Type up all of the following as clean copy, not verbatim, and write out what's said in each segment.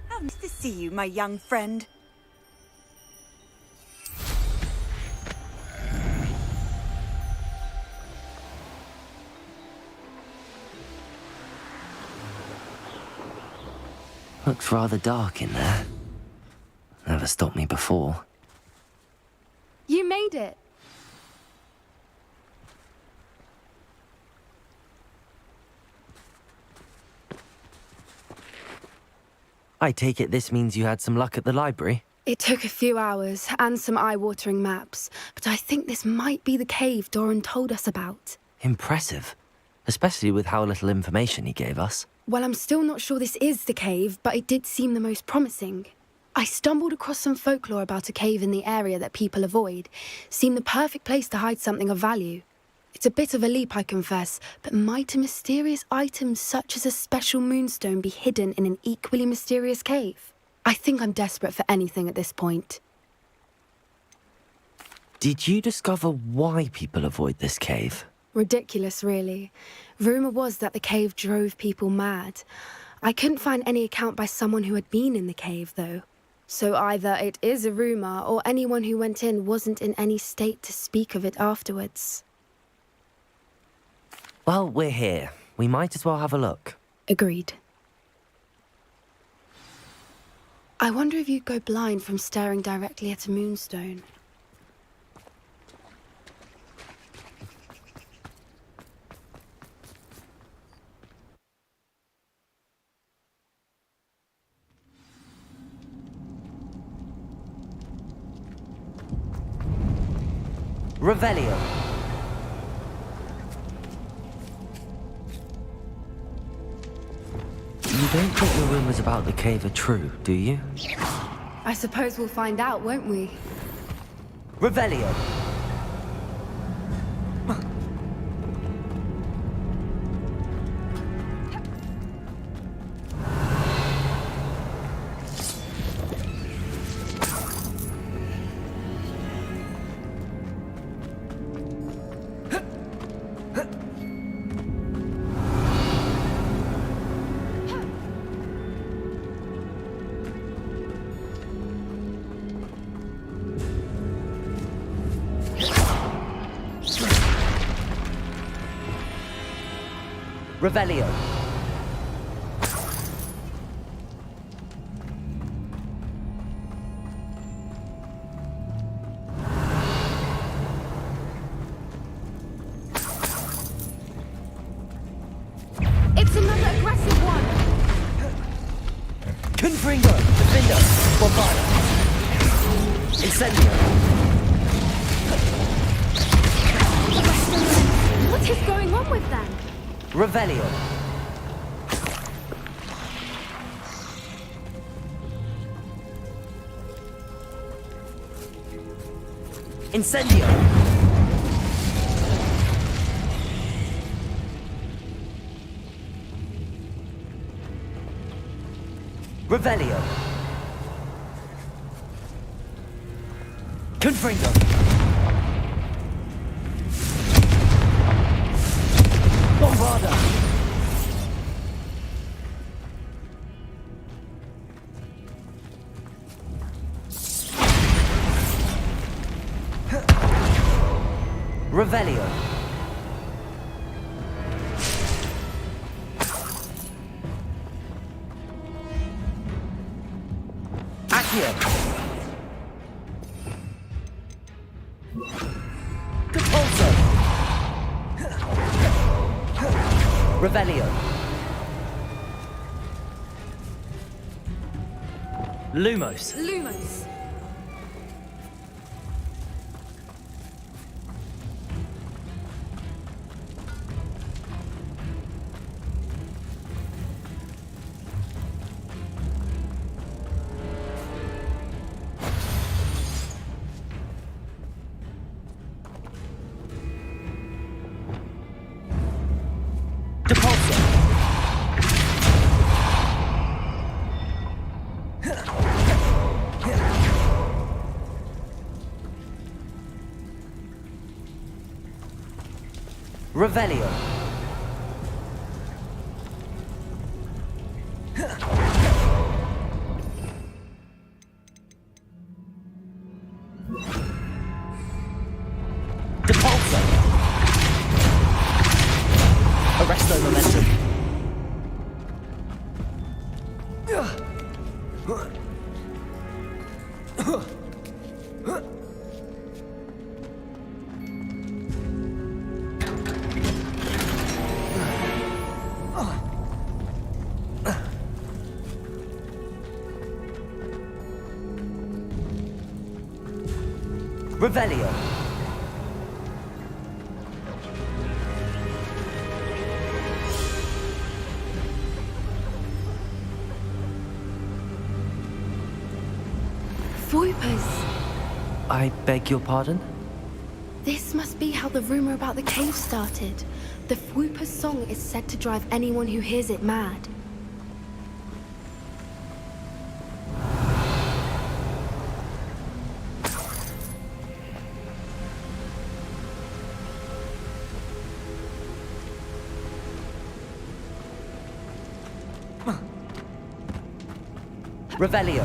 How nice to see you, my young friend. Looks rather dark in there. Never stopped me before. You made it. I take it this means you had some luck at the library? It took a few hours and some eye-watering maps, but I think this might be the cave Doran told us about. Impressive. Especially with how little information he gave us. Well, I'm still not sure this is the cave, but it did seem the most promising. I stumbled across some folklore about a cave in the area that people avoid. Seemed the perfect place to hide something of value. It's a bit of a leap, I confess, but might a mysterious item such as a special moonstone be hidden in an equally mysterious cave? I think I'm desperate for anything at this point. Did you discover why people avoid this cave? Ridiculous, really. Rumour was that the cave drove people mad. I couldn't find any account by someone who had been in the cave, though. So either it is a rumour, or anyone who went in wasn't in any state to speak of it afterwards. Well, we're here. We might as well have a look. Agreed. I wonder if you'd go blind from staring directly at a moonstone. Revelio. You don't think the rumours about the cave are true, do you? I suppose we'll find out, won't we? Revelio. Revelio. It's another aggressive one! Confringo, Defender, Bombada. Incendio. What is going on with them? Revelio. Incendio. Revelio. Confringo. Bombarda. Revelio. Accio. Compulso. Revelio. Lumos. Lumos. Revelio. Depulso. Arresto momentum. Revelio. Voipers! I beg your pardon? This must be how the rumor about the cave started. The Fwooper's song is said to drive anyone who hears it mad. Revelio.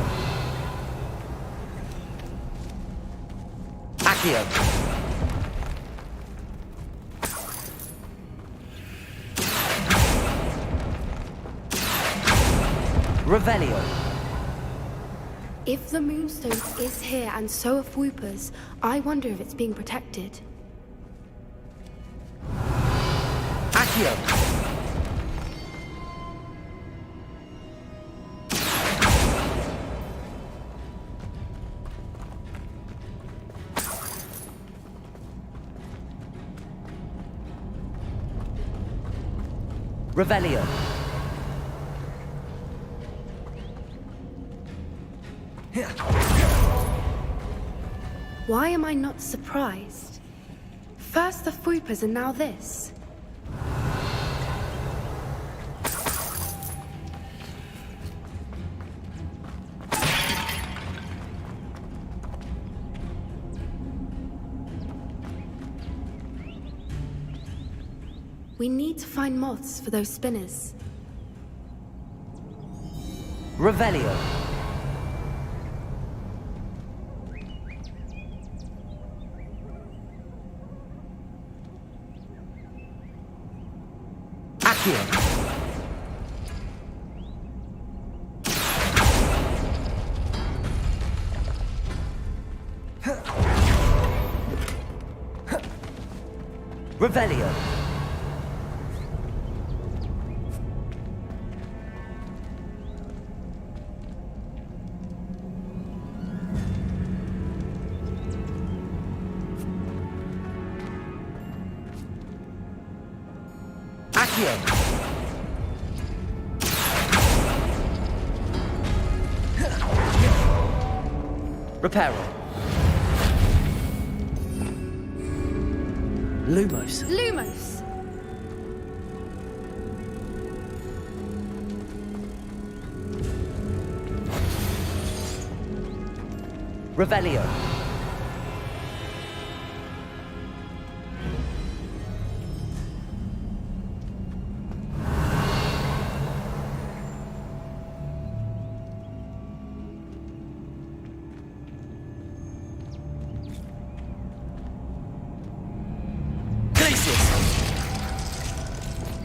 Accio. Revelio. If the Moonstone is here and so are Fwoopers, I wonder if it's being protected. Accio. Revelio. Why am I not surprised? First the Fwoopers and now this. We need to find moths for those spinners. Revelio. Accio. Revelio. Accio. Reparo. Lumos. Lumos! Revelio.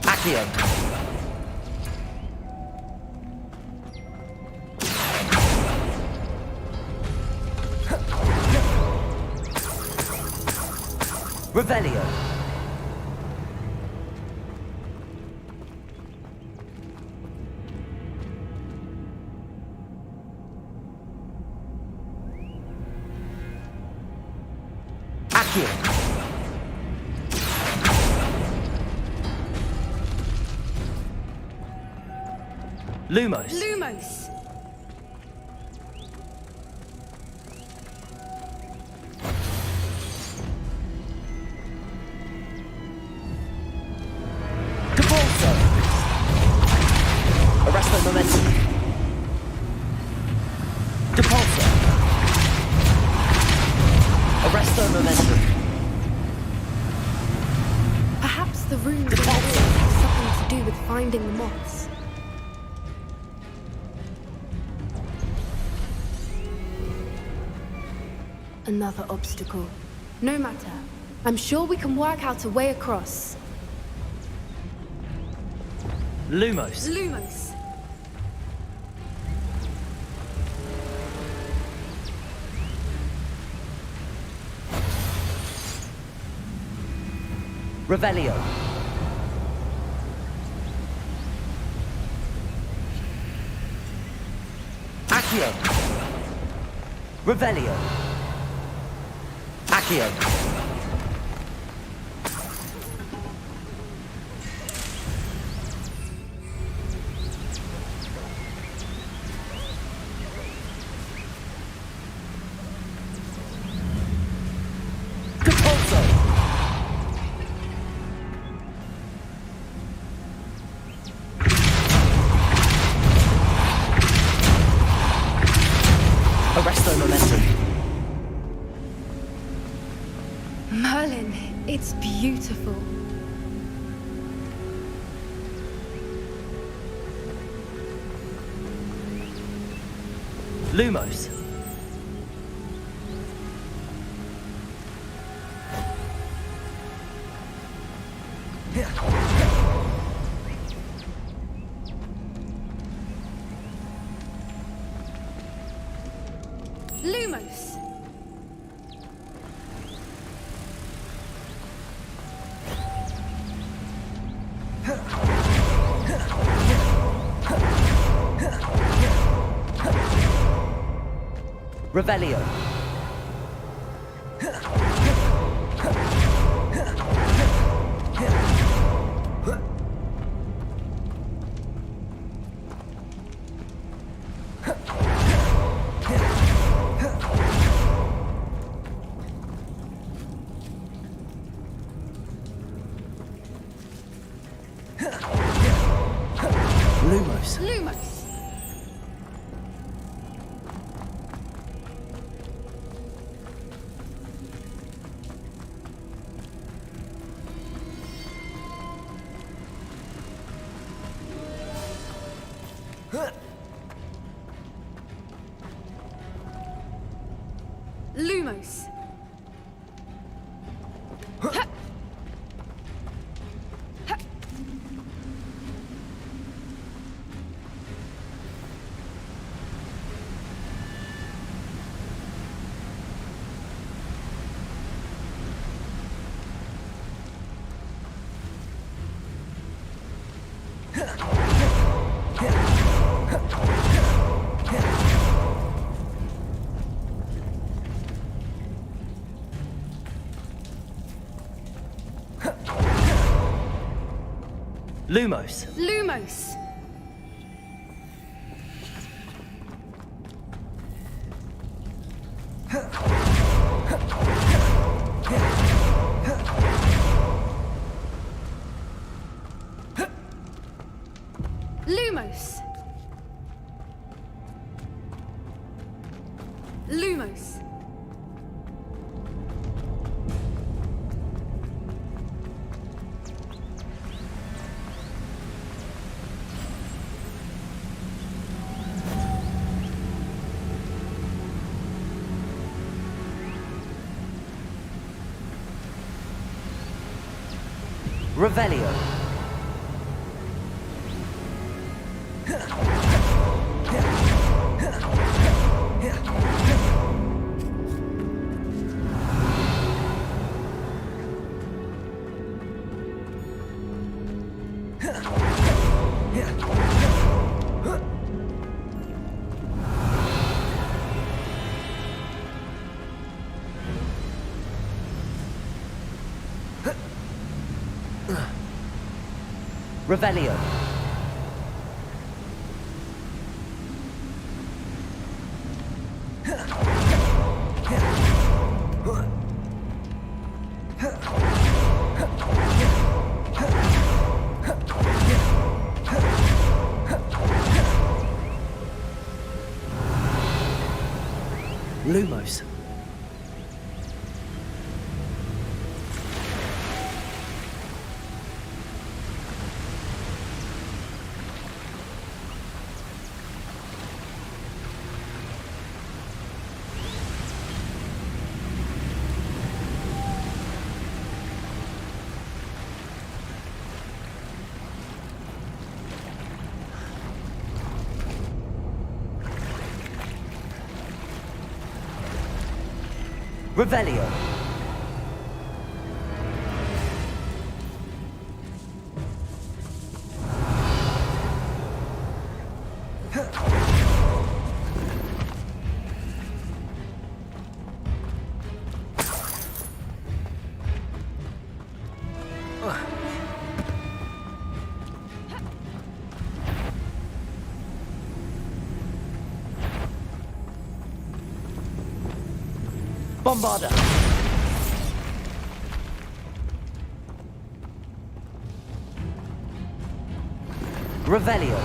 Accio. Revelio. Accio. Lumos. Lumos! Depulso. Arresto momentum. Depulso. Arresto momentum. Perhaps finding the moths. Another obstacle. No matter. I'm sure we can work out a way across. Lumos. Lumos. Revelio. Accio. Revelio. Accio. Compulso. Arresto momentum. Merlin, it's beautiful. Lumos. Lumos. Revelio. Lumos. Lumos. Lumos. Lumos. Lumos. Lumos. Lumos. Revelio. Revelio. Lumos. Revelio. Bombarda. Revelio.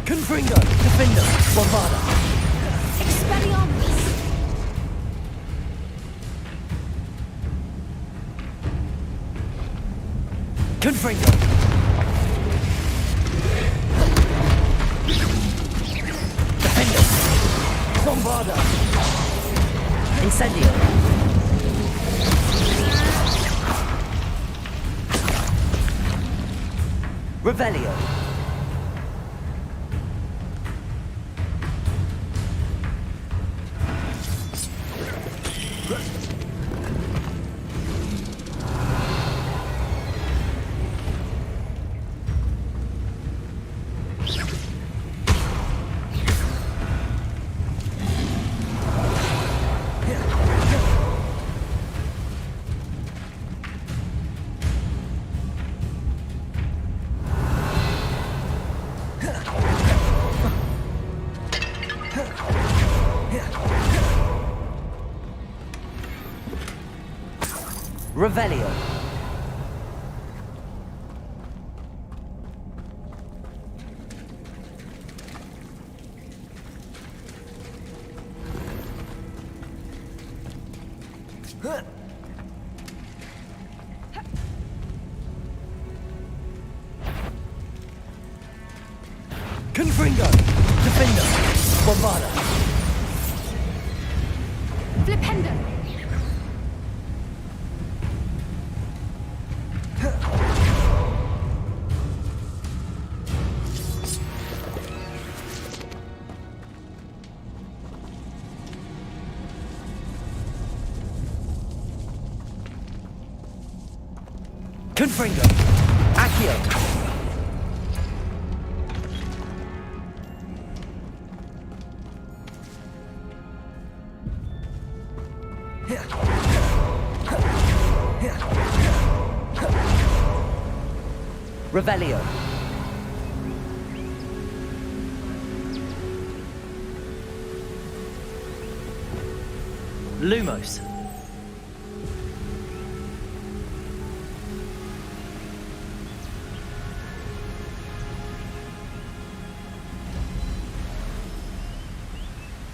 Confringo, Defender, Bombarda. Expelliarmus! Confringo. Defender. Bombarda. Incendio. Revelio. Revelio. Confringo. Defender. Bombarda. Flipendo! Confringo. Accio. Revelio. Lumos.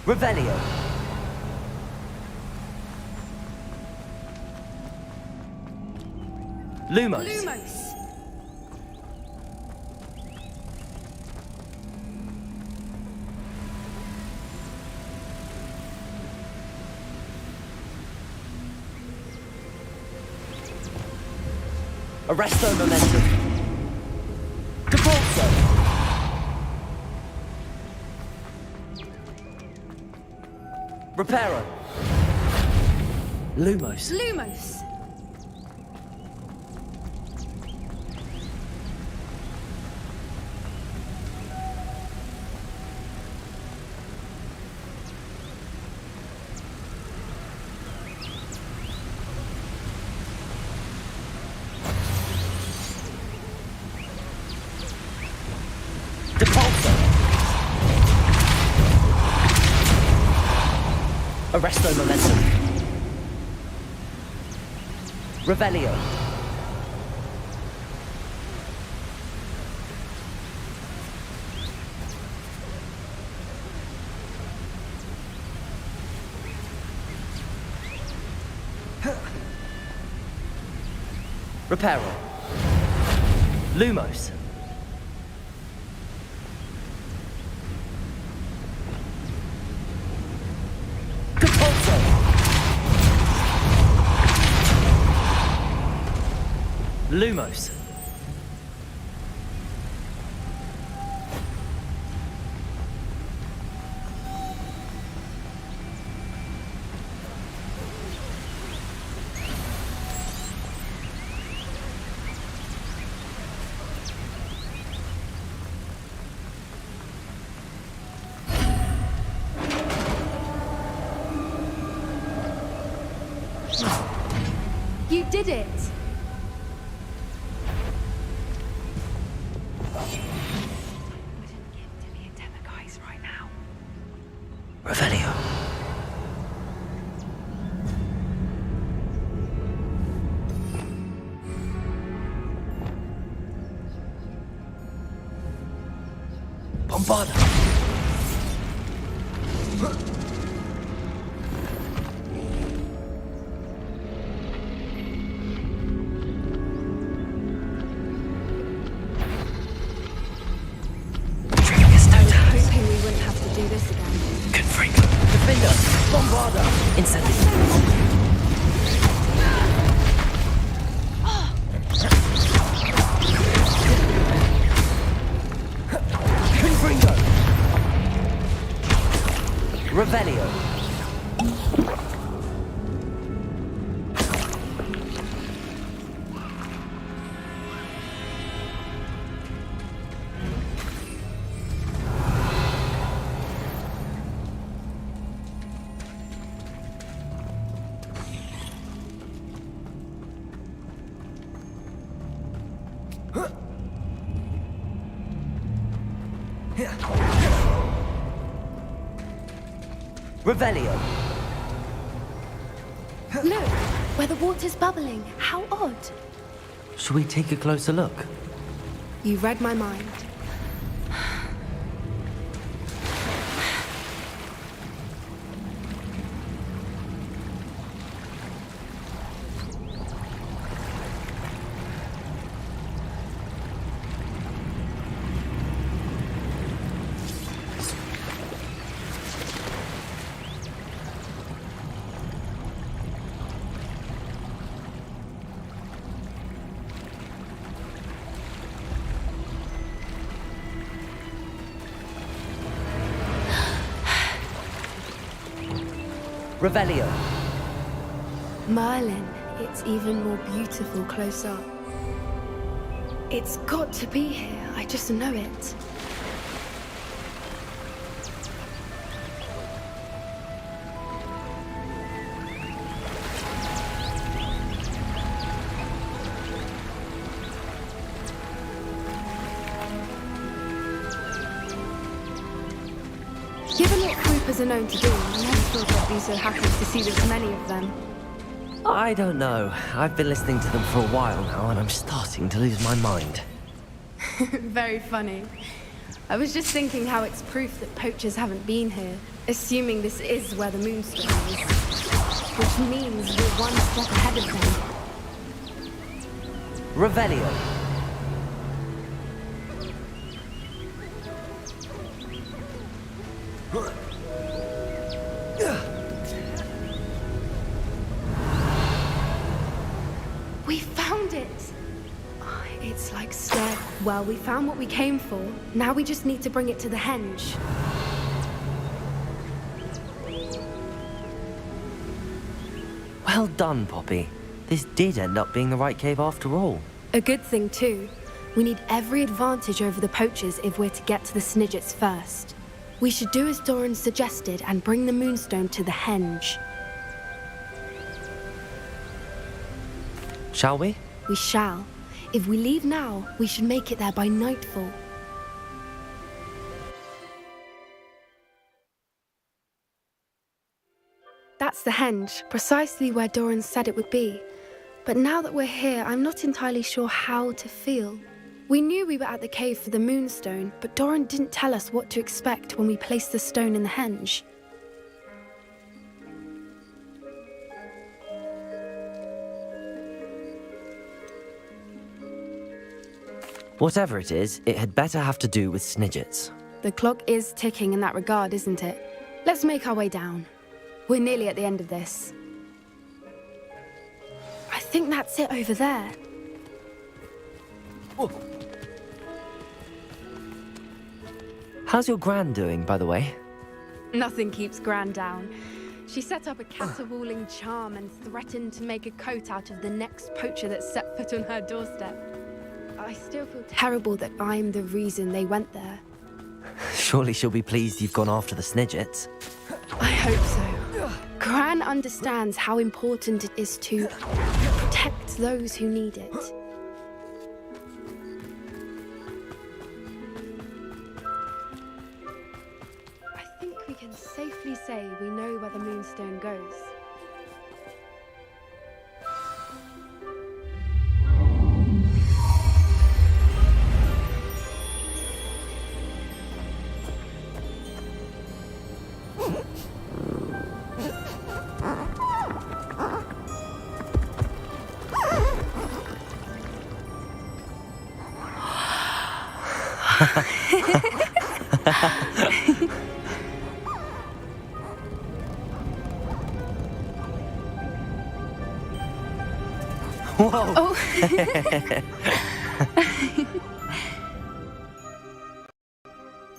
Revelio. Lumos. Lumos! Arresto momentum. Depulso. Reparo. Lumos. Lumos! Depulso. Arresto momentum. Revelio. Reparo. Lumos. Capozzo. Lumos. You did it! Right now. Revelio. Bombarda. Hoping we wouldn't have to do this again. Confringo. Defender. Bombarda. Incendio. Confringo. Revelio. Revelio. Look, where the water's bubbling. How odd. Shall we take a closer look? You read my mind. Revelio. Merlin, it's even more beautiful close up. It's got to be here, I just know it. Given what creepers are known to do, I never thought I'd be so happy to see this many of them. I don't know. I've been listening to them for a while now, and I'm starting to lose my mind. Very funny. I was just thinking how it's proof that poachers haven't been here, assuming this is where the moonstone is. Which means we're one step ahead of them. Revelio. We found it! It's like scared. Well, we found what we came for. Now we just need to bring it to the henge. Well done, Poppy. This did end up being the right cave after all. A good thing, too. We need every advantage over the poachers if we're to get to the Snidgets first. We should do as Doran suggested and bring the moonstone to the henge. Shall we? We shall. If we leave now, we should make it there by nightfall. That's the henge, precisely where Doran said it would be. But now that we're here, I'm not entirely sure how to feel. We knew we were at the cave for the moonstone, but Doran didn't tell us what to expect when we placed the stone in the henge. Whatever it is, it had better have to do with Snidgets. The clock is ticking in that regard, isn't it? Let's make our way down. We're nearly at the end of this. I think that's it over there. Oh. How's your Gran doing, by the way? Nothing keeps Gran down. She set up a caterwauling charm and threatened to make a coat out of the next poacher that set foot on her doorstep. I still feel terrible that I'm the reason they went there. Surely she'll be pleased you've gone after the Snidgets. I hope so. Gran understands how important it is to protect those who need it. I think we can safely say we know where the Moonstone goes. Whoa! Oh.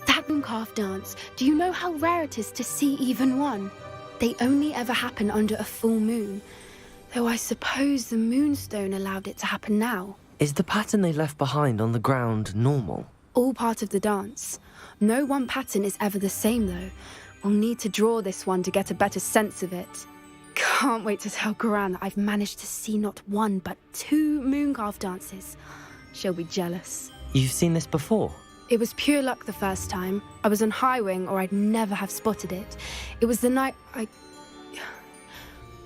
That mooncalf dance, do you know how rare it is to see even one? They only ever happen under a full moon. Though I suppose the Moonstone allowed it to happen now. Is the pattern they left behind on the ground normal? All part of the dance. No one pattern is ever the same, though. We'll need to draw this one to get a better sense of it. Can't wait to tell Gran that I've managed to see not one, but 2 mooncalf dances. She'll be jealous. You've seen this before? It was pure luck the first time. I was on Highwing, or I'd never have spotted it. It was the night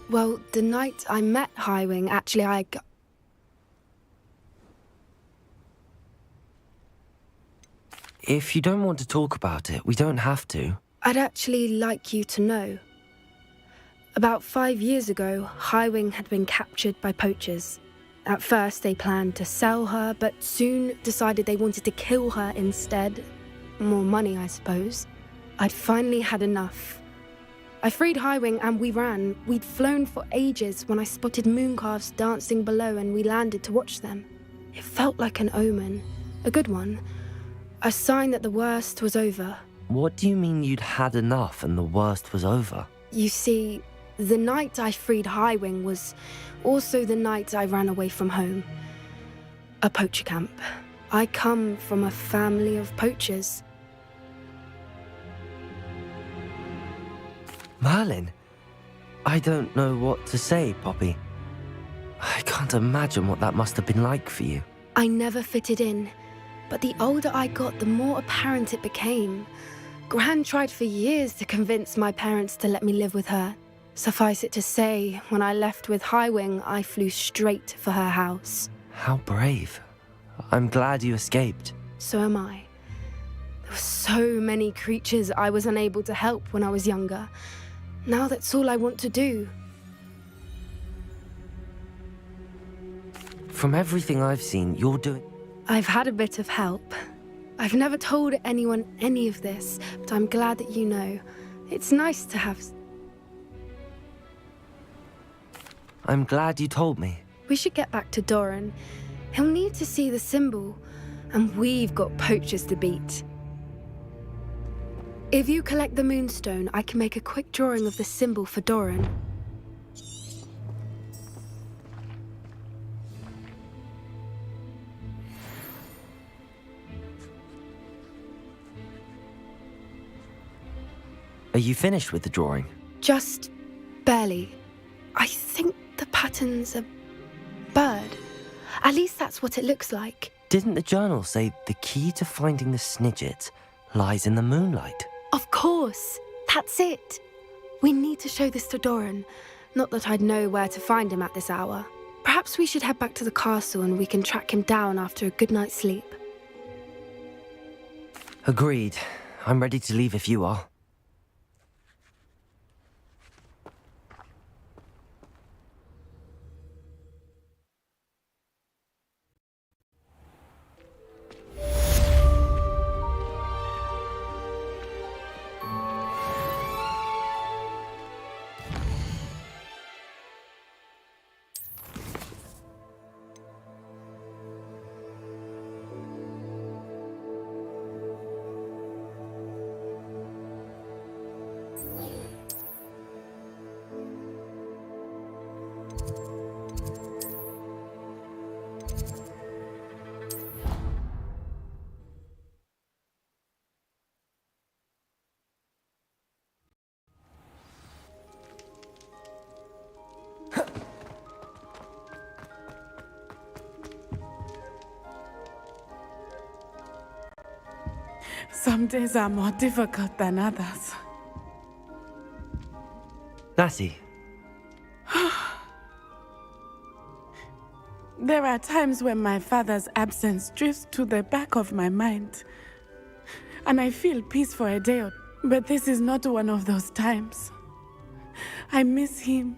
Well, the night I met Highwing, actually, If you don't want to talk about it, we don't have to. I'd actually like you to know. About 5 years ago, Highwing had been captured by poachers. At first, they planned to sell her, but soon decided they wanted to kill her instead. More money, I suppose. I'd finally had enough. I freed Highwing and we ran. We'd flown for ages when I spotted mooncalves dancing below and we landed to watch them. It felt like an omen. A good one. A sign that the worst was over. What do you mean you'd had enough and the worst was over? You see, the night I freed Highwing was also the night I ran away from home. A poacher camp. I come from a family of poachers. Merlin? I don't know what to say, Poppy. I can't imagine what that must have been like for you. I never fitted in, but the older I got, the more apparent it became. Gran tried for years to convince my parents to let me live with her. Suffice it to say, when I left with Highwing, I flew straight for her house. How brave. I'm glad you escaped. So am I. There were so many creatures I was unable to help when I was younger. Now that's all I want to do. From everything I've seen, you're doing... I've had a bit of help. I've never told anyone any of this, but I'm glad that you know. It's nice to have... I'm glad you told me. We should get back to Doran. He'll need to see the symbol, and we've got poachers to beat. If you collect the Moonstone, I can make a quick drawing of the symbol for Doran. Are you finished with the drawing? Just barely. I think the pattern's a bird. At least that's what it looks like. Didn't the journal say the key to finding the Snidget lies in the moonlight? Of course. That's it. We need to show this to Doran. Not that I'd know where to find him at this hour. Perhaps we should head back to the castle and we can track him down after a good night's sleep. Agreed. I'm ready to leave if you are. Some days are more difficult than others. Natty, There are times when my father's absence drifts to the back of my mind, and I feel peace for a day or two. But this is not one of those times. I miss him.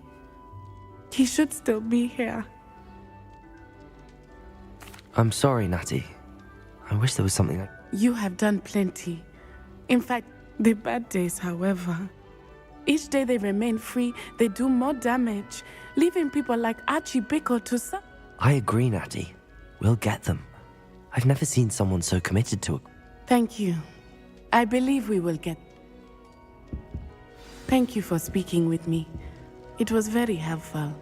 He should still be here. I'm sorry, Natty. I wish there was something I... You have done plenty. In fact, the bad days, however. Each day they remain free, they do more damage, leaving people like Archie Bickle to suffer. I agree, Natty. We'll get them. I've never seen someone so committed to it. Thank you. I believe we will get... Thank you for speaking with me. It was very helpful.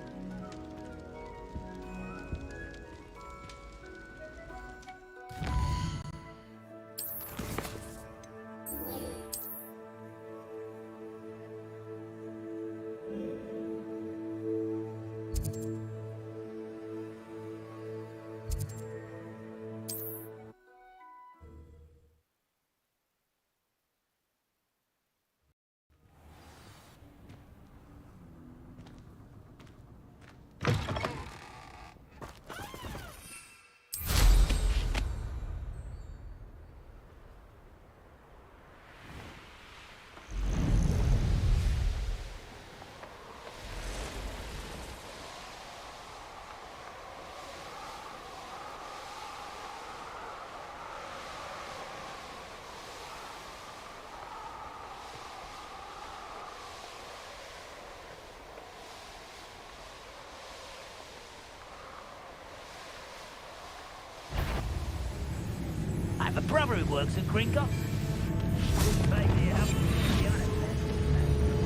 I have a brother who works at Gringotts.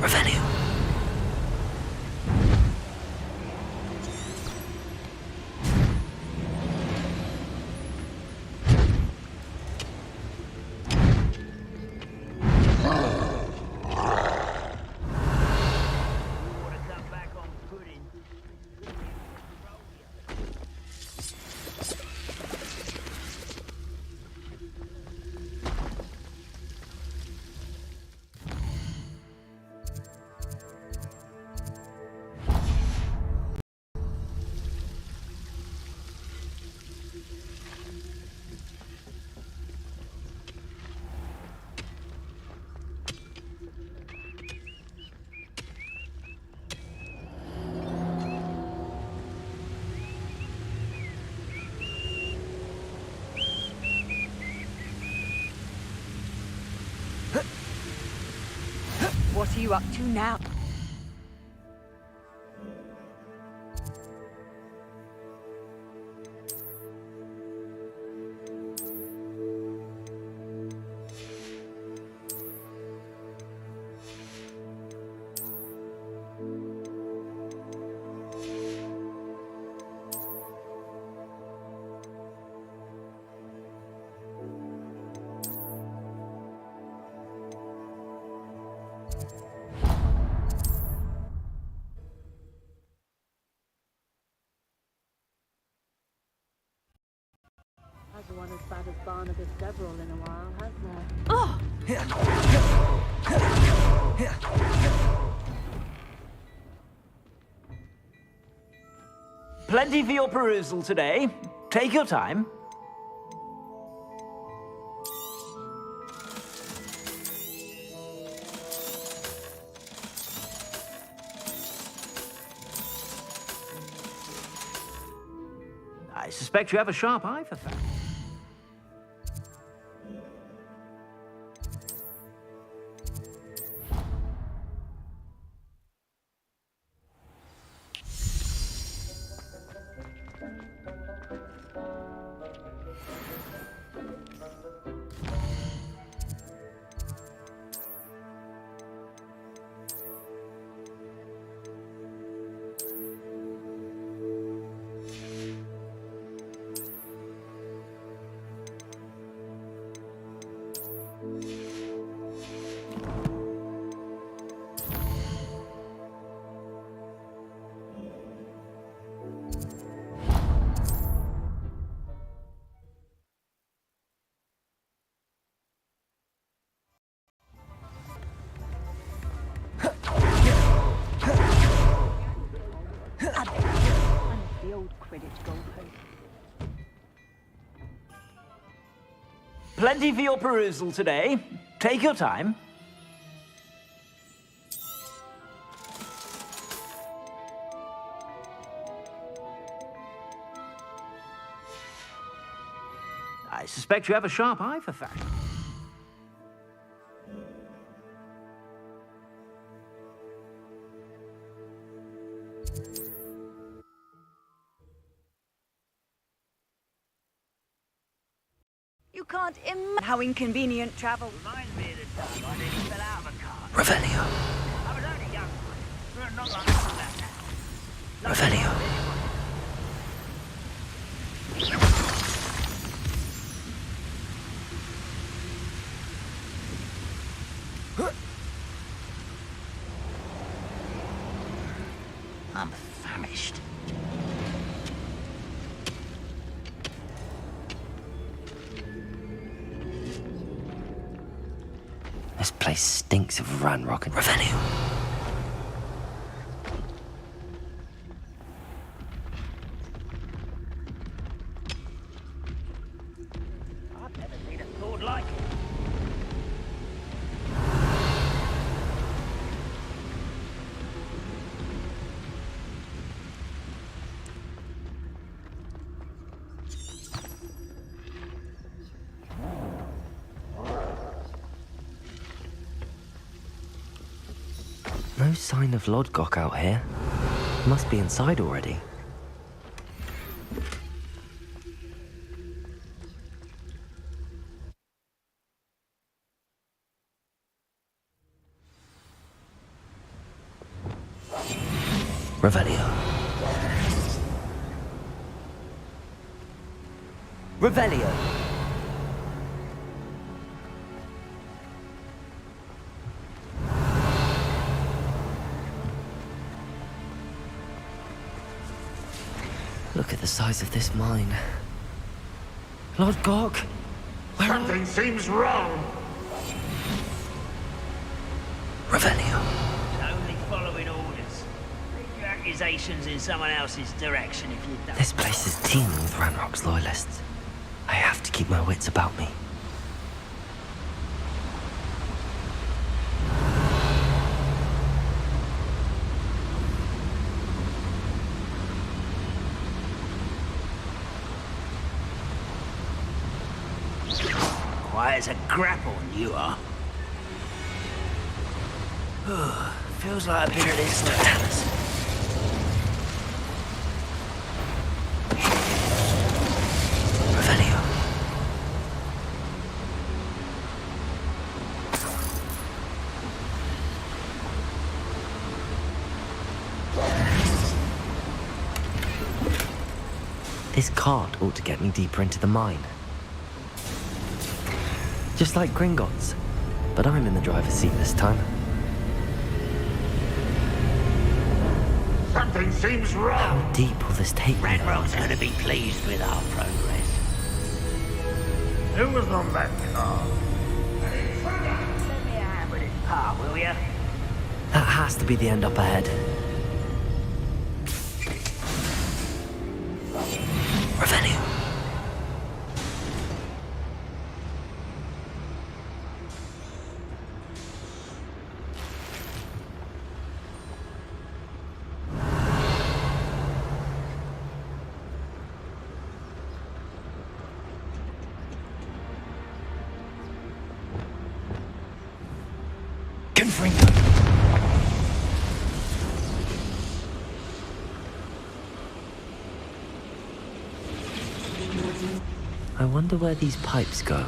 Revenue. What are you up to now? Hasn't one as bad as Barnabas Deverell in a while, has there? Oh! Plenty for your perusal today. Take your time. I suspect you have a sharp eye for facts. Plenty for your perusal today. Take your time. I suspect you have a sharp eye for fashion. You can't imagine how inconvenient travel. Reminds me of the time I nearly fell out of a car. Revelio. I was only young. Not like that. Revelio. I'm famished. This place stinks of Ranrock and Revelio. I've never seen a sword like it. No sign of Lodgok out here. Must be inside already. Revelio. Revelio. Look at the size of this mine. Lord Gork, where are Something seems wrong. Revelio. Only following orders. Leave your accusations in someone else's direction if you don't. This place is teeming with Ranrock's loyalists. I have to keep my wits about me. Quiet as a grapple, you are. Feels like I've been at this Dallas. Revelio. This cart ought to get me deeper into the mine. Just like Gringotts, but I'm in the driver's seat this time. Something seems How wrong. deep will this take me? Redrock's gonna be pleased with our progress. Who was on that car? Let me have with this part, will ya? That has to be the end up ahead. Revelio. Confringo. I wonder where these pipes go.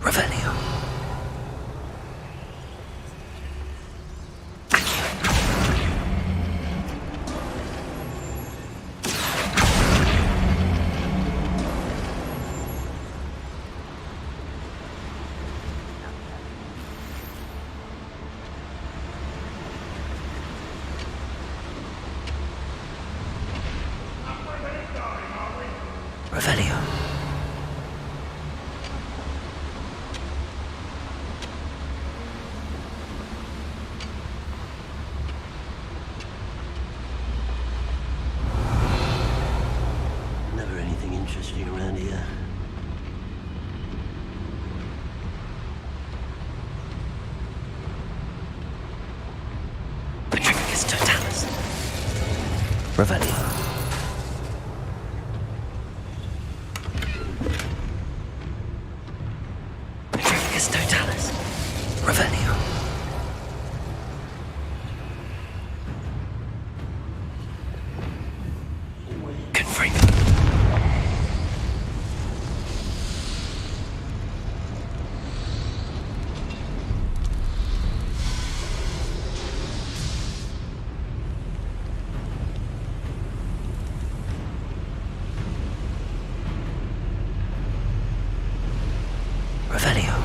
Revelio. Revelio. Never anything interesting around here. Patricus totalis. Revelio. Patricus totalis. Revelio. Confringo. Revelio.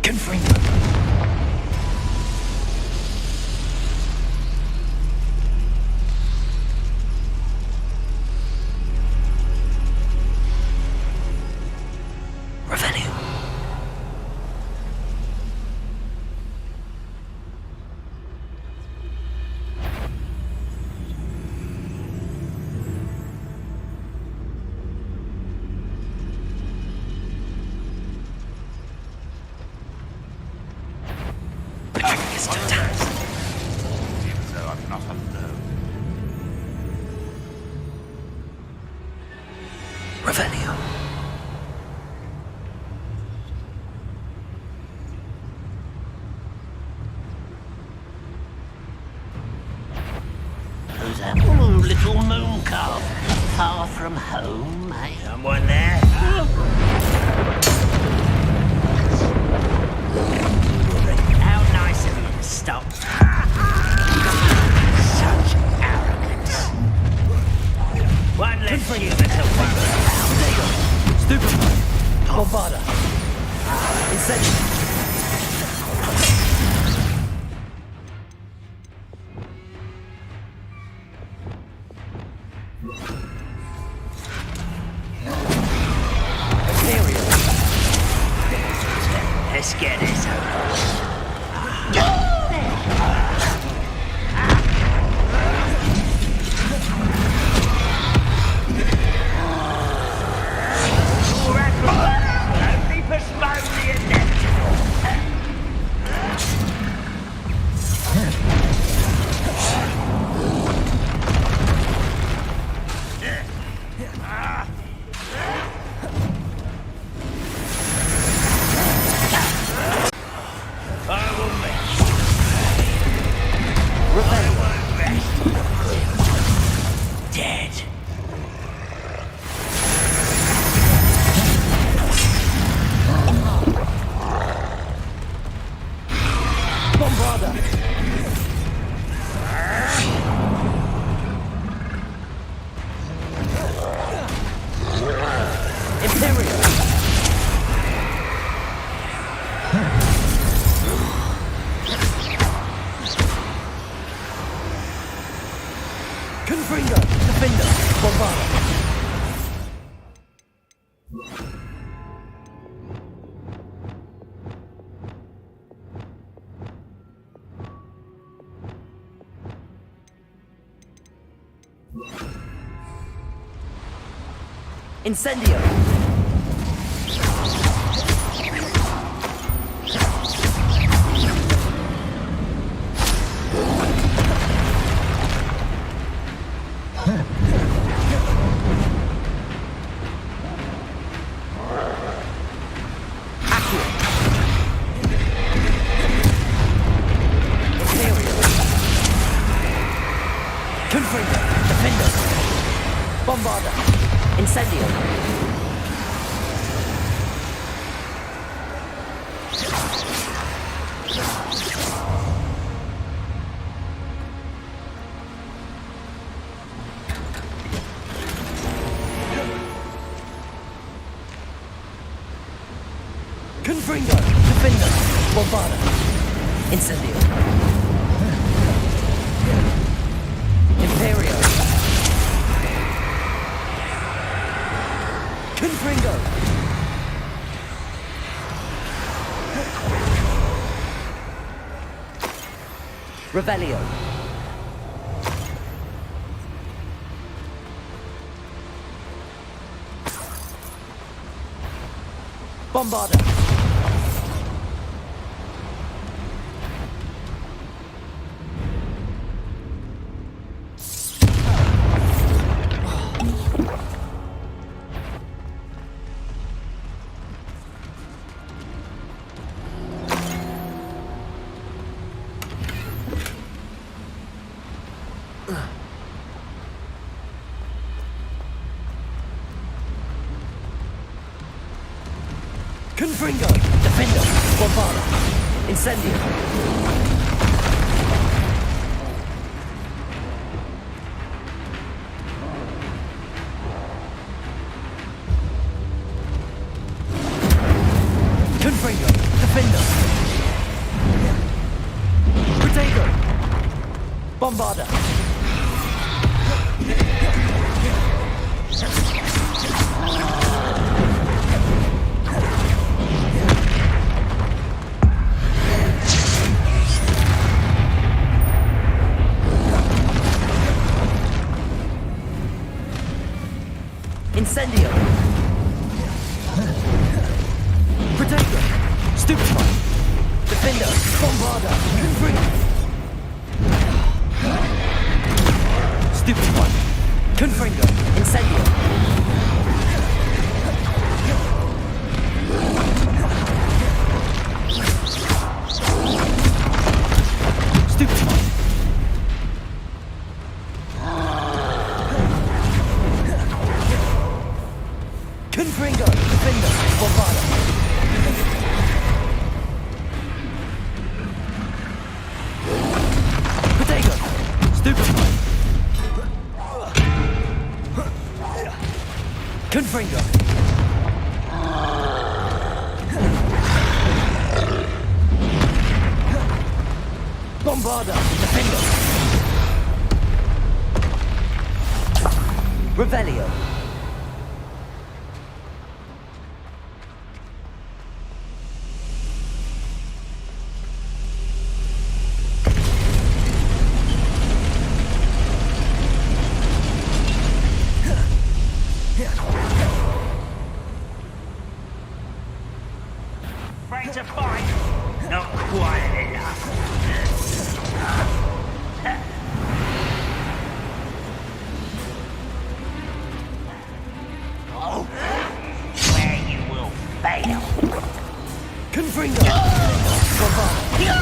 Confringo. Revelio. Patricus totalis. Even though I'm not alone. Revelio. Who's that? Little moon calf. Far from home, eh? Someone there? How nice of you to stop. Such arrogance. One less human to worry about. Stupefy. Bombarda. Incendio. Let's get this over. Only postpone the inevitable. I will rest. I will rest. Dead. Bombarda. Imperial. Confringo. Defender. Bombarda. Incendio. Confringo. Defender. Bombarda. Incendio. Confringo! Defender! Bombarda! Incendio! Imperio! Confringo! Revelio! Bombarda! Confringo! Defender! Bombarda! Incendio! Confringo! Defender! Protego! Bombarda! Incendio! Protector! Stupefy! Defender! Bombarda! Confringo! Stupefy! Confringo! Incendio! Stupefy! Confringo! Defender! Bombarda! Protego! Stupefy! Confringo! Bombarda! Defender! Revelio! Afraid to fight? Not quite enough. Oh, where you will fail. Confringo! Bombarda!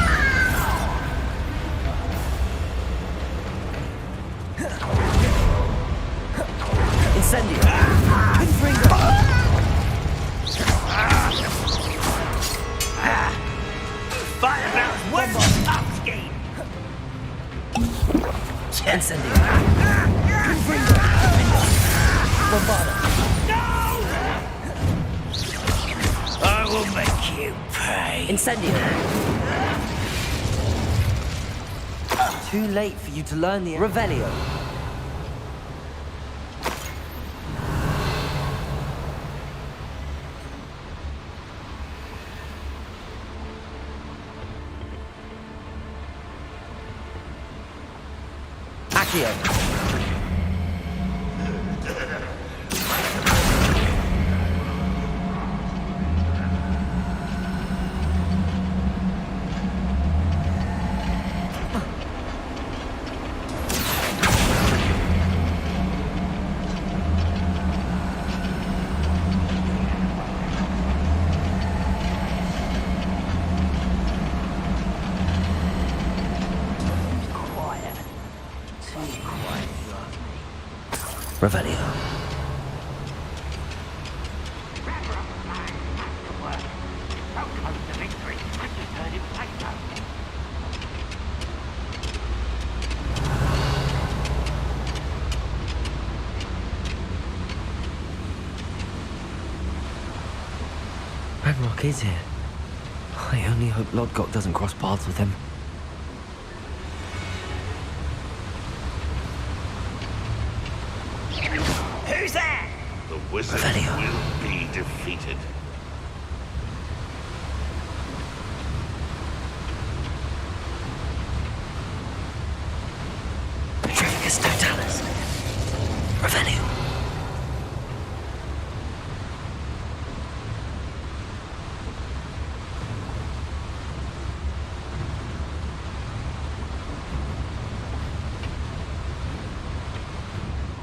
Incendio! Confringo! Firebrand's worst up scheme. Incendio! Confringo! Bombarda! I will make you pay. Incendio! Too late for you to learn the Revelio. Accio. Revelio. Ragnarok is here. I only hope Lodgok doesn't cross paths with him. Who's that? The wizard Revelio. will be defeated. Petrificus Totalis. Revelio.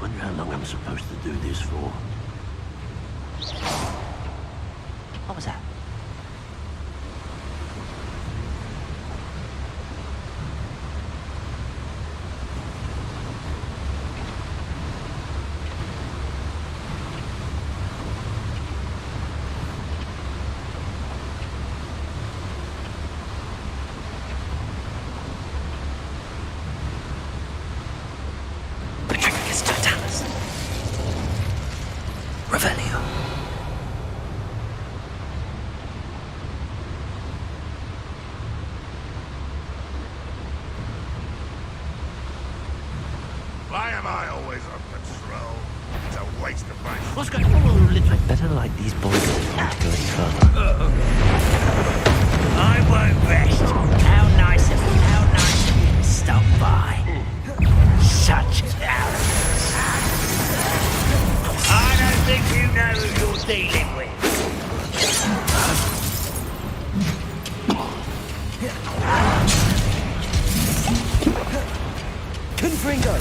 Wonder how long I'm supposed to do this for. What was that? Petrificus Totalis. Revelio. Why am I always on patrol? It's a waste of my... What's going on, little... I'd better light these boilers if I want to go any further. I won't rest. How nice of you to stop by. Such arrogance. I don't think you know who you're dealing with. Confringo!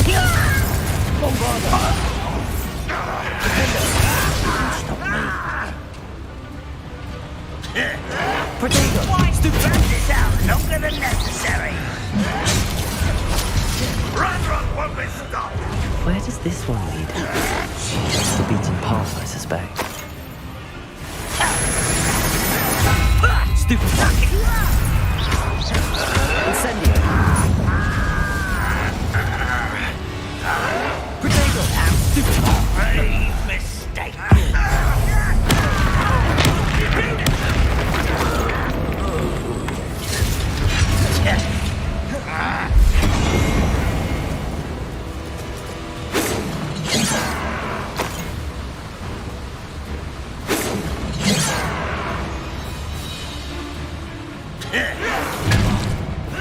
Why drag this out longer than necessary? Run won't be stopped! Where does this one lead? The beaten path, I suspect. Stupid fucking... Incendio! Protego! Stupid... Grave mistake.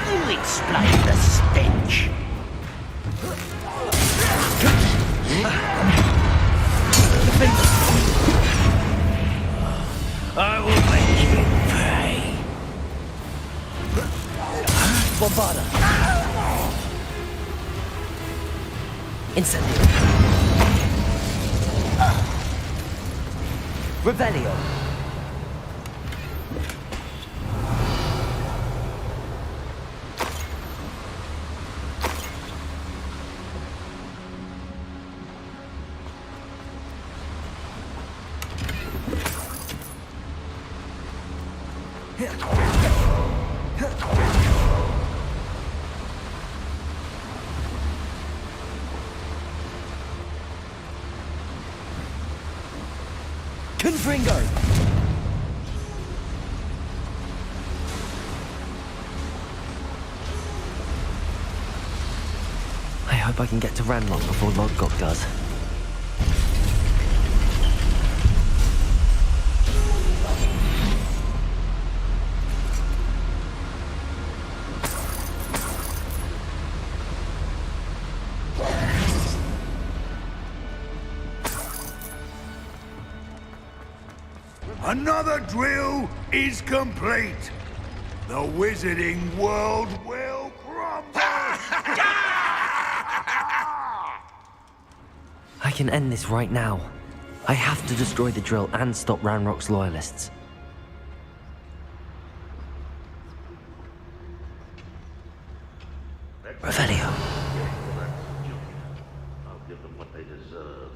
You'll explain the stench. I will make you pay. Bombarda! Incendio! Revelio! Confringo! I hope I can get to Ranlock before Lodgok does. Another drill is complete. The wizarding world will crumble. I can end this right now. I have to destroy the drill and stop Ranrock's loyalists. Revelio. I'll give them what they deserve.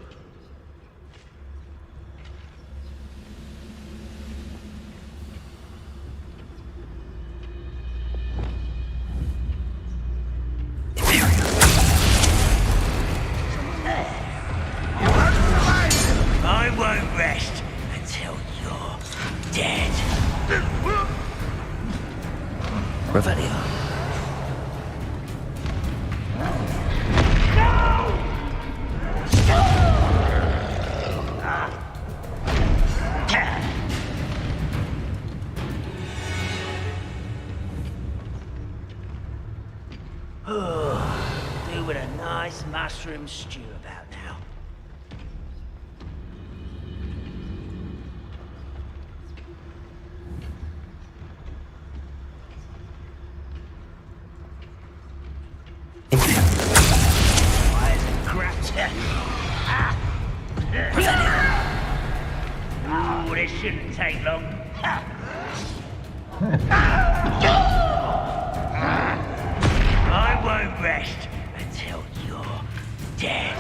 I won't rest until you're with a nice mushroom stew about now. Why is it cracked? Oh, this shouldn't take long. I won't rest until you're dead.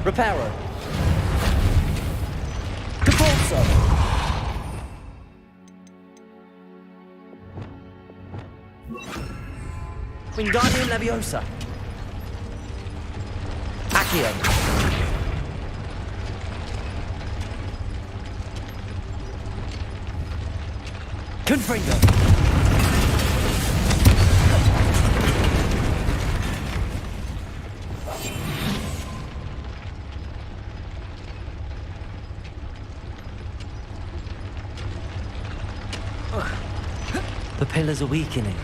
Reparo. Capolso. Wingardium Leviosa. Accio. Confringo. The pillars are weakening.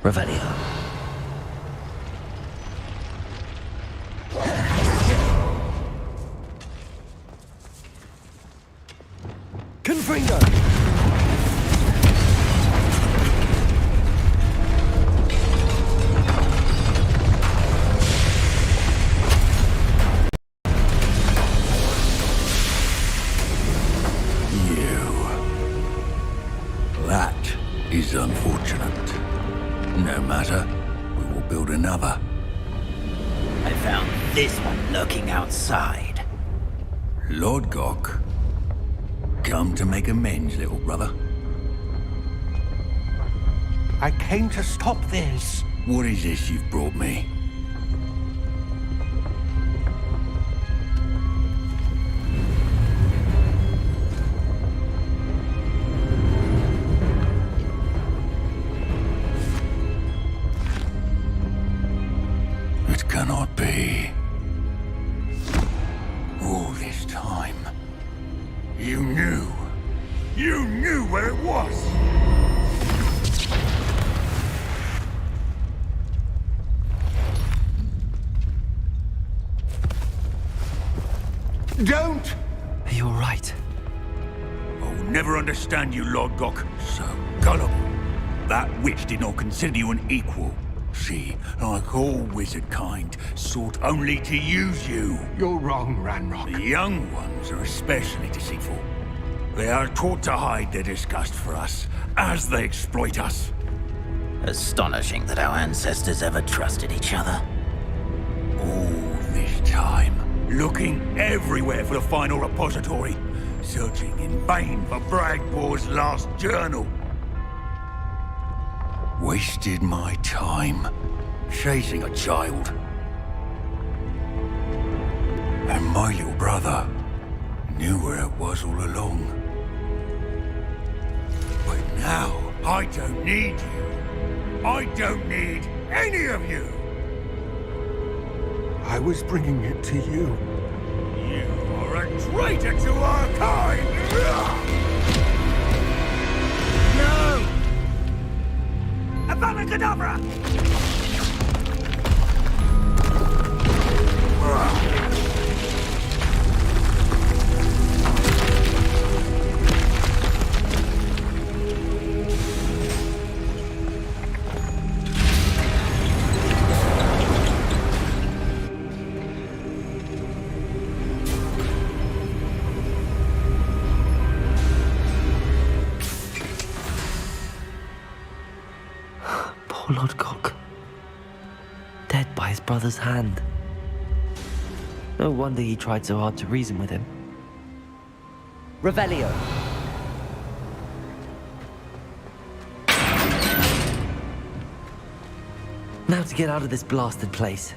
Revelio. Confringo. Is unfortunate. No matter, we will build another. I found this one lurking outside. Lord Gok, come to make amends, little brother. I came to stop this. What is this you've brought me? never understand you, Lord Gok. So gullible. That witch did not consider you an equal. She, like all wizard kind, sought only to use you. You're wrong, Ranrock. The young ones are especially deceitful. They are taught to hide their disgust for us, as they exploit us. Astonishing that our ancestors ever trusted each other. All this time, looking everywhere for the final repository, searching in vain for Bragbor's last journal. Wasted my time, chasing a child. And my little brother knew where it was all along. But now, I don't need you. I don't need any of you. I was bringing it to you. You are a traitor to our kind! No! Avada Kedavra! Poor Lord Gok. Dead by his brother's hand. No wonder he tried so hard to reason with him. Revelio. Now to get out of this blasted place.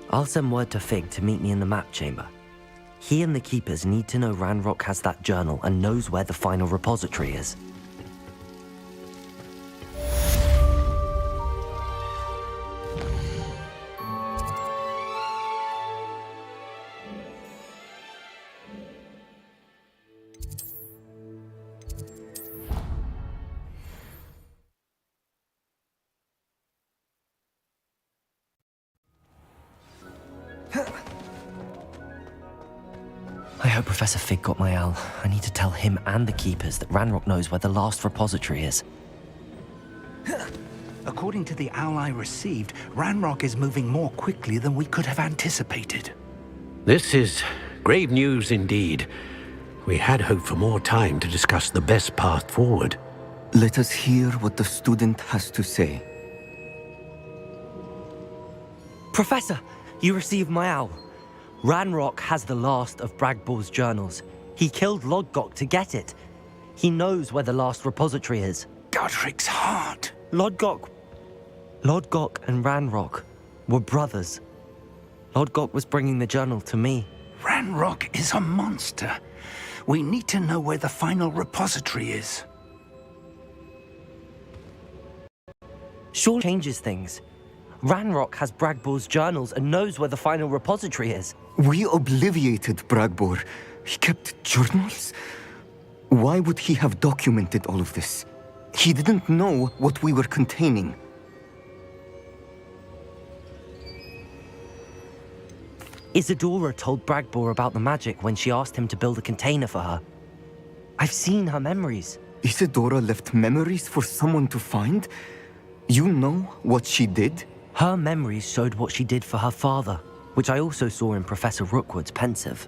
I'll send word to Fig to meet me in the map chamber. He and the Keepers need to know Ranrock has that journal and knows where the final repository is. I hope Professor Fig got my owl. I need to tell him and the Keepers that Ranrock knows where the last repository is. According to the owl I received, Ranrock is moving more quickly than we could have anticipated. This is grave news indeed. We had hoped for more time to discuss the best path forward. Let us hear what the student has to say. Professor, you received my owl. Ranrock has the last of Bragbor's journals. He killed Lodgok to get it. He knows where the last repository is. Godric's heart. Lodgok and Ranrock were brothers. Lodgok was bringing the journal to me. Ranrock is a monster. We need to know where the final repository is. Sure changes things. Ranrock has Bragbor's journals and knows where the final repository is. We obliviated Bragbor. He kept journals? Why would he have documented all of this? He didn't know what we were containing. Isadora told Bragbor about the magic when she asked him to build a container for her. I've seen her memories. Isadora left memories for someone to find? You know what she did? Her memories showed what she did for her father, which I also saw in Professor Rookwood's pensive.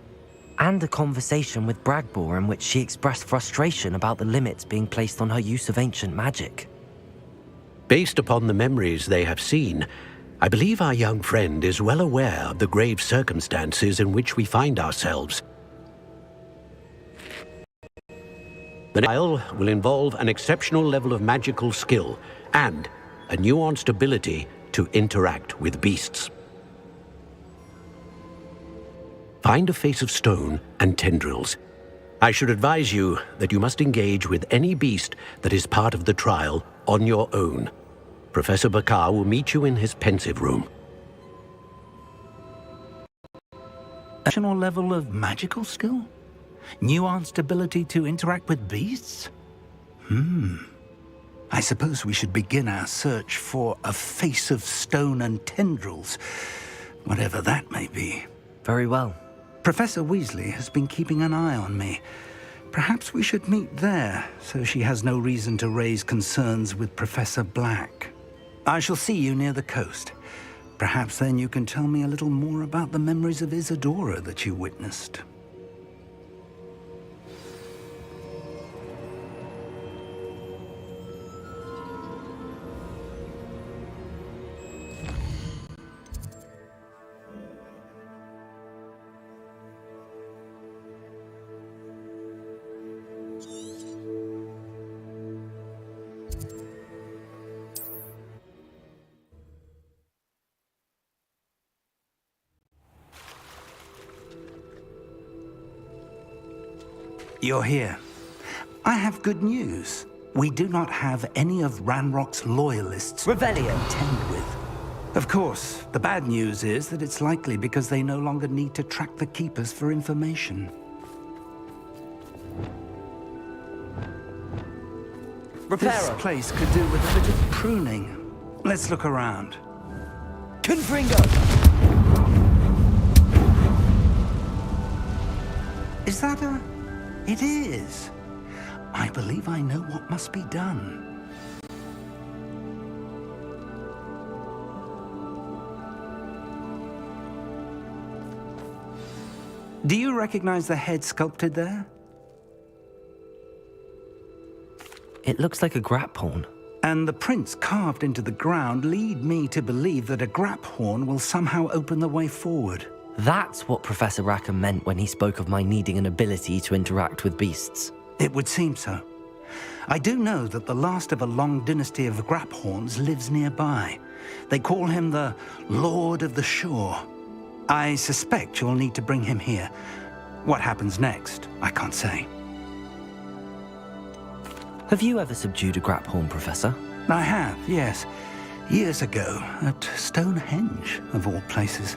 And a conversation with Bragbor in which she expressed frustration about the limits being placed on her use of ancient magic. Based upon the memories they have seen, I believe our young friend is well aware of the grave circumstances in which we find ourselves. The trial will involve an exceptional level of magical skill and a nuanced ability to interact with beasts. Find a face of stone and tendrils. I should advise you that you must engage with any beast that is part of the trial on your own. Professor Bakar will meet you in his pensive room. Additional level of magical skill? Nuanced ability to interact with beasts? I suppose we should begin our search for a face of stone and tendrils, whatever that may be. Very well. Professor Weasley has been keeping an eye on me. Perhaps we should meet there, so she has no reason to raise concerns with Professor Black. I shall see you near the coast. Perhaps then you can tell me a little more about the memories of Isadora that you witnessed. You're here. I have good news. We do not have any of Ranrock's loyalists Revelio. to contend with. Of course, the bad news is that it's likely because they no longer need to track the Keepers for information. This place could do with a bit of pruning. Let's look around. Confringo! Is that a... It is. I believe I know what must be done. Do you recognize the head sculpted there? It looks like a grap horn. And the prints carved into the ground lead me to believe that a grap horn will somehow open the way forward. That's what Professor Rackham meant when he spoke of my needing an ability to interact with beasts. It would seem so. I do know that the last of a long dynasty of Graphorns lives nearby. They call him the Lord of the Shore. I suspect you'll need to bring him here. What happens next, I can't say. Have you ever subdued a Graphorn, Professor? I have, yes. Years ago, at Stonehenge, of all places.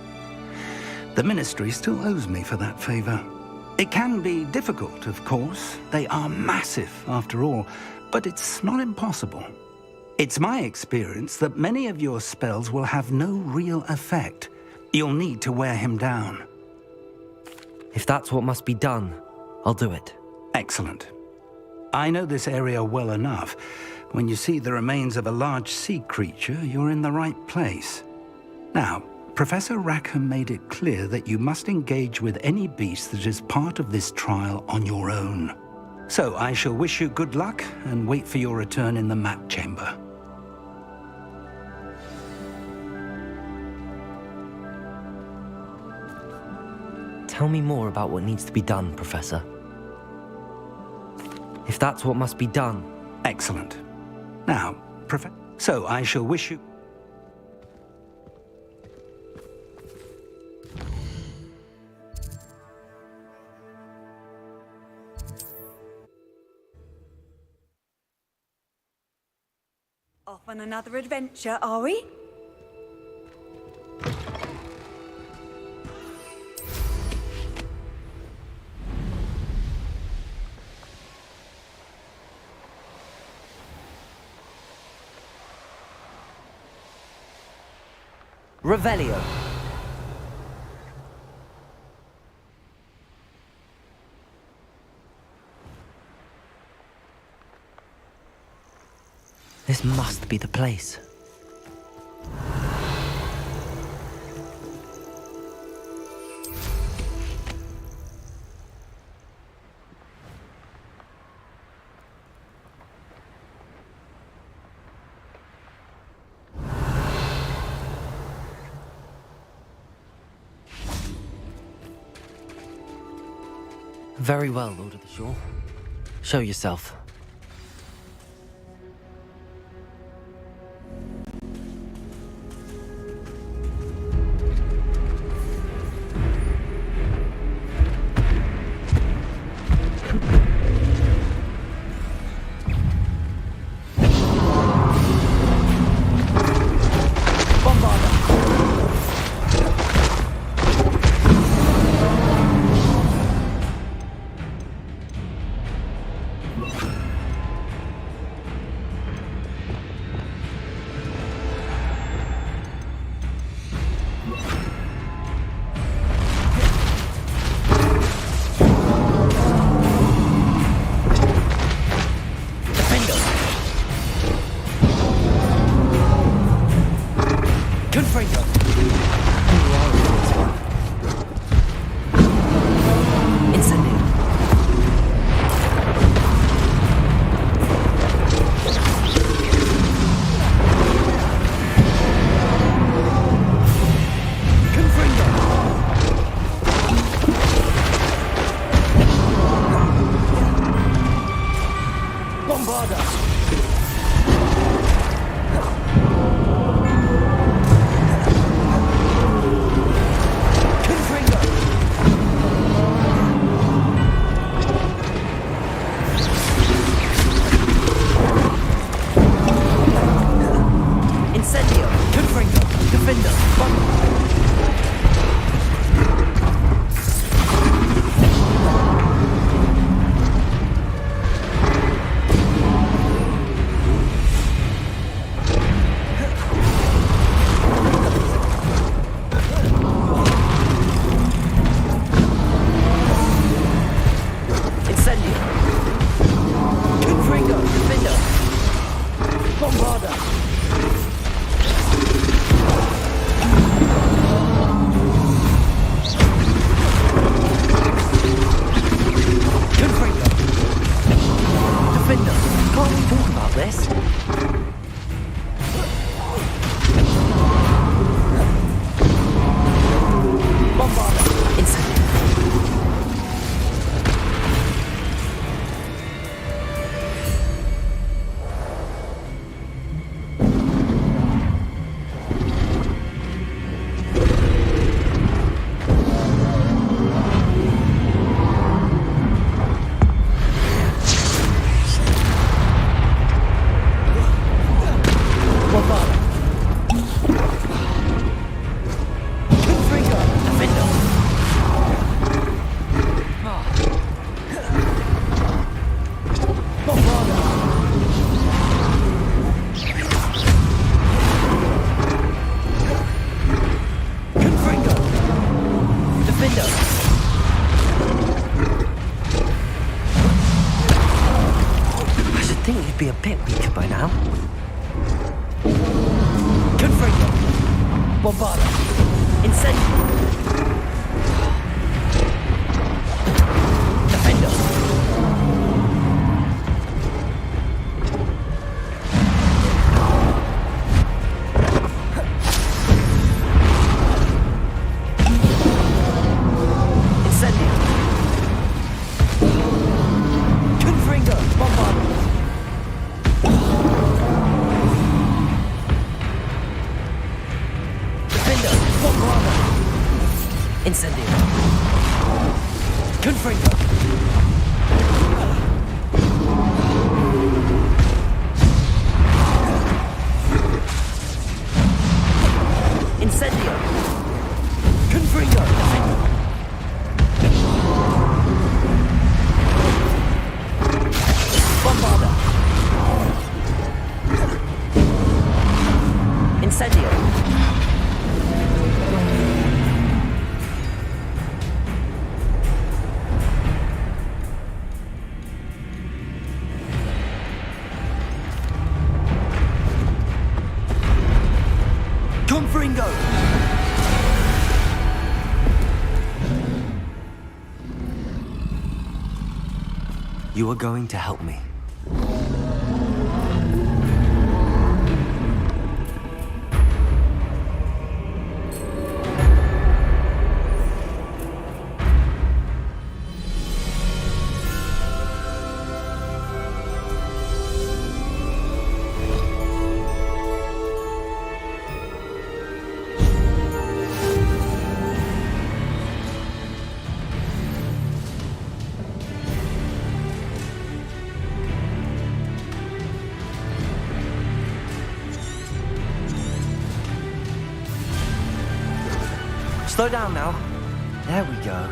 The Ministry still owes me for that favor. It can be difficult, of course. They are massive, after all, but it's not impossible. It's my experience that many of your spells will have no real effect. You'll need to wear him down. If that's what must be done, I'll do it. Excellent. I know this area well enough. When you see the remains of a large sea creature, you're in the right place. Now, Professor Rackham made it clear that you must engage with any beast that is part of this trial on your own. So I shall wish you good luck and wait for your return in the map chamber. Tell me more about what needs to be done, Professor. If that's what must be done. Excellent. Now, so I shall wish you... Off on another adventure, are we? Revelio. This must be the place. Very well, Lord of the Shore. Show yourself. Be a bit weaker by now. Confringo! Bombarda! Incendio! Defender! Incendio! Confringo! Bombarda! Incendio. Confringo. Incendio. Confringo. Bombarda. Incendio. Confringo! You are going to help me. Slow down now. There we go.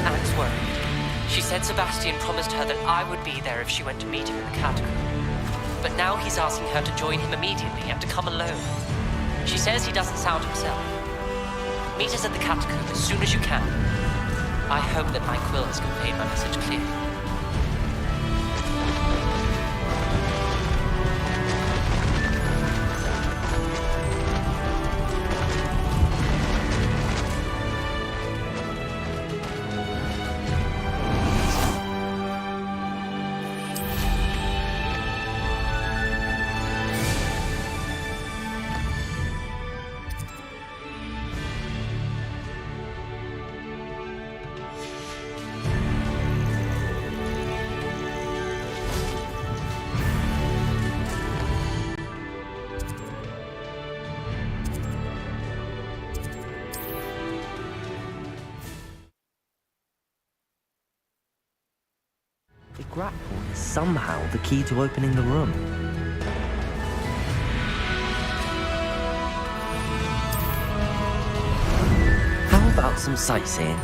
Alex worried. She said Sebastian promised her that I would be there if she went to meet him in the catacomb. but now he's asking her to join him immediately and to come alone. She says he doesn't sound himself. Meet us at the catacomb as soon as you can. I hope that my quill has conveyed my message clearly. The grapple is somehow the key to opening the room. How about some sightseeing?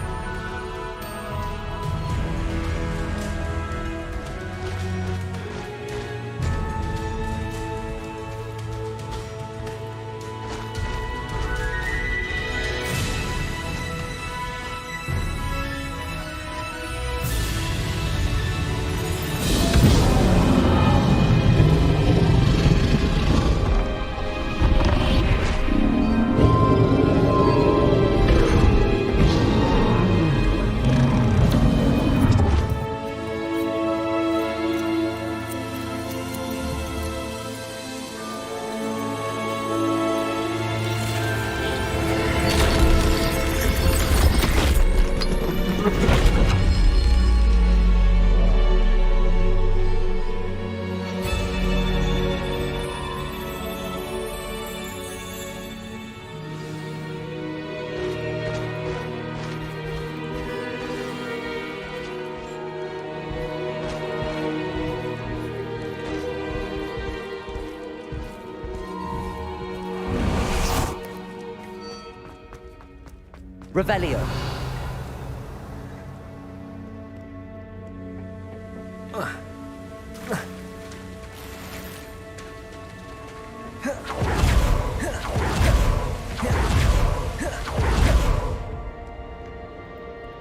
Revelio.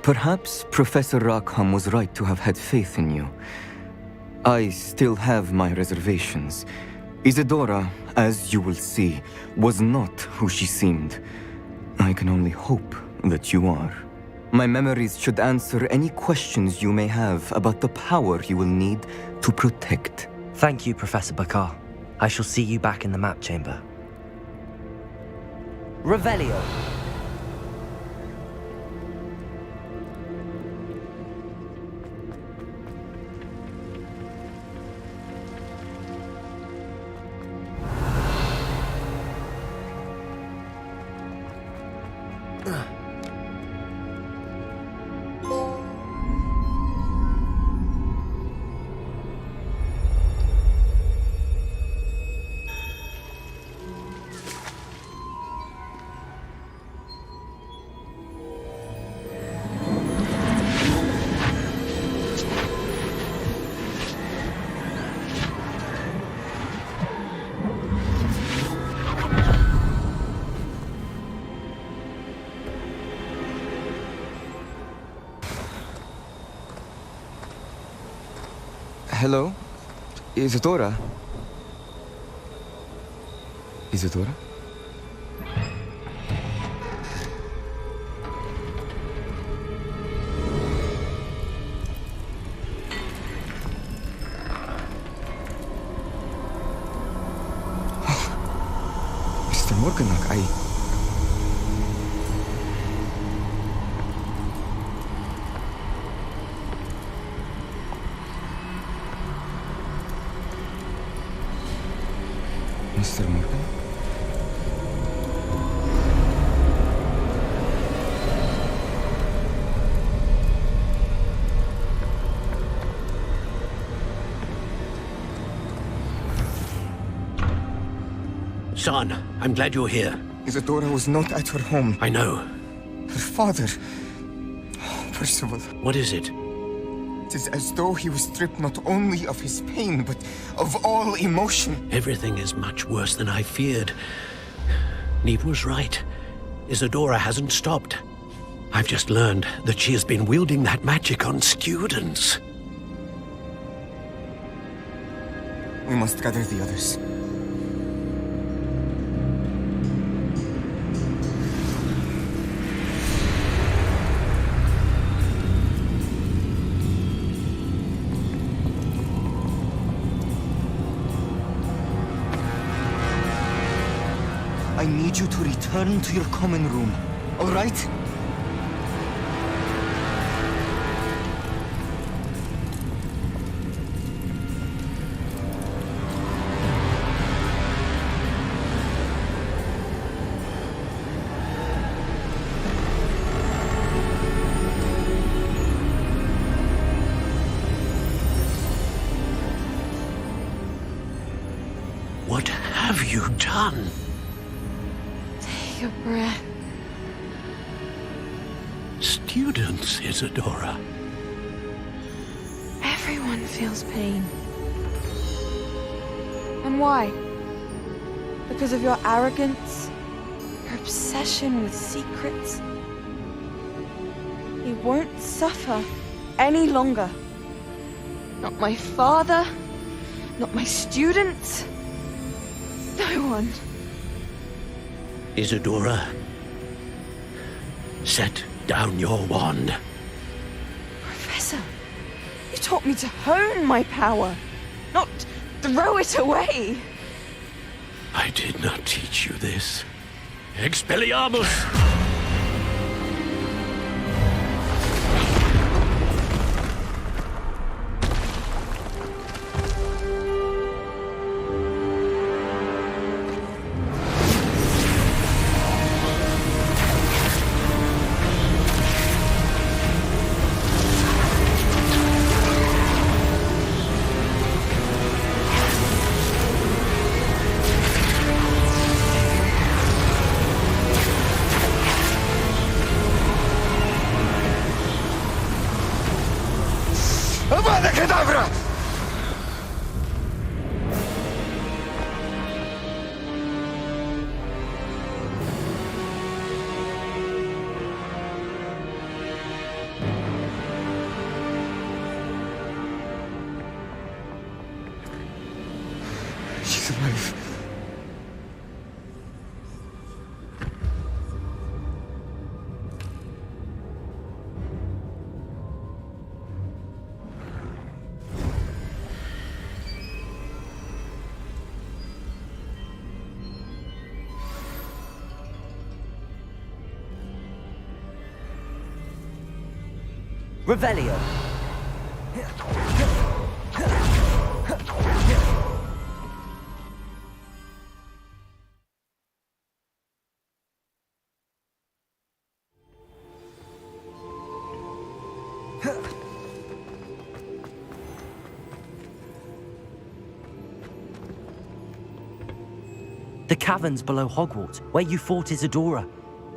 Perhaps Professor Rackham was right to have had faith in you. I still have my reservations. Isadora, as you will see, was not who she seemed. I can only hope that you are. My memories should answer any questions you may have about the power you will need to protect. Thank you, Professor Bakar. I shall see you back in the map chamber. Revelio. Hello? Isadora? Isadora? Mr. Morganach, Mr. Morgan? Son, I'm glad you're here. Isadora was not at her home. I know. Her father... Percival. What is it? It is as though he was stripped not only of his pain, but of all emotion. Everything is much worse than I feared. Neve was right. Isadora hasn't stopped. I've just learned that she has been wielding that magic on students. We must gather the others. I need you to return to your common room, all right? What have you done? Take a breath. Students, Isadora. Everyone feels pain. And why? Because of your arrogance? Your obsession with secrets? He won't suffer any longer. Not my father, not my students. No one. Isadora, set down your wand. Professor, you taught me to hone my power, not throw it away. I did not teach you this. Expelliarmus! She's alive. Revelio. The caverns below Hogwarts, where you fought Isadora.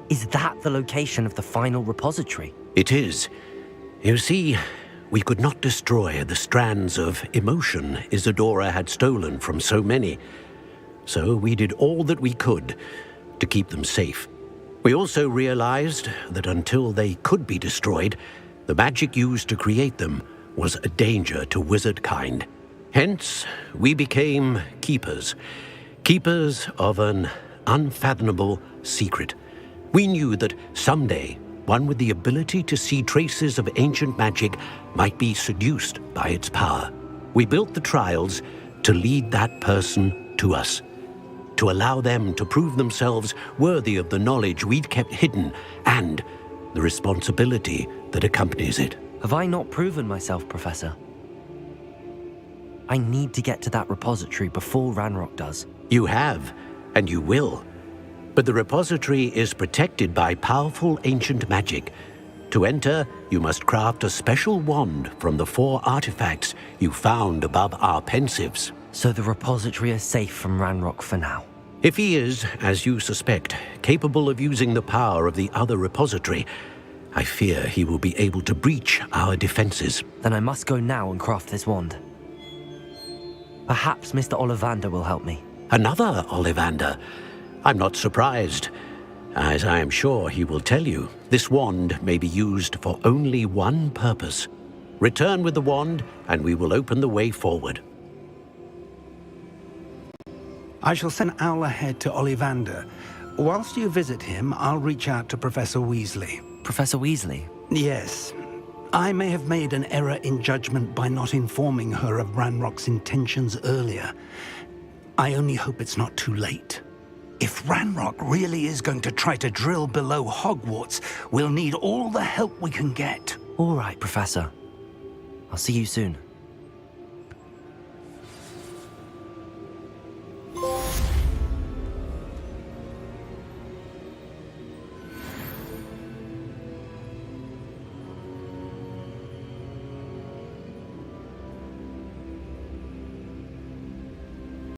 Is that the location of the final repository? It is. You see, we could not destroy the strands of emotion Isadora had stolen from so many. So we did all that we could to keep them safe. We also realized that until they could be destroyed, the magic used to create them was a danger to wizard kind. Hence, we became keepers. Keepers of an unfathomable secret. We knew that someday, one with the ability to see traces of ancient magic might be seduced by its power. We built the trials to lead that person to us, to allow them to prove themselves worthy of the knowledge we'd kept hidden and the responsibility that accompanies it. Have I not proven myself, Professor? I need to get to that repository before Ranrock does. You have, and you will. But the repository is protected by powerful ancient magic. To enter, you must craft a special wand from the 4 artifacts you found above our pensives. So the repository is safe from Ranrock for now. If he is, as you suspect, capable of using the power of the other repository, I fear he will be able to breach our defenses. Then I must go now and craft this wand. Perhaps Mr. Ollivander will help me. Another Ollivander? I'm not surprised. As I am sure he will tell you, this wand may be used for only one purpose. Return with the wand, and we will open the way forward. I shall send Owl ahead to Ollivander. Whilst you visit him, I'll reach out to Professor Weasley. Professor Weasley? Yes. I may have made an error in judgment by not informing her of Ranrock's intentions earlier. I only hope it's not too late. If Ranrock really is going to try to drill below Hogwarts, we'll need all the help we can get. All right, Professor. I'll see you soon.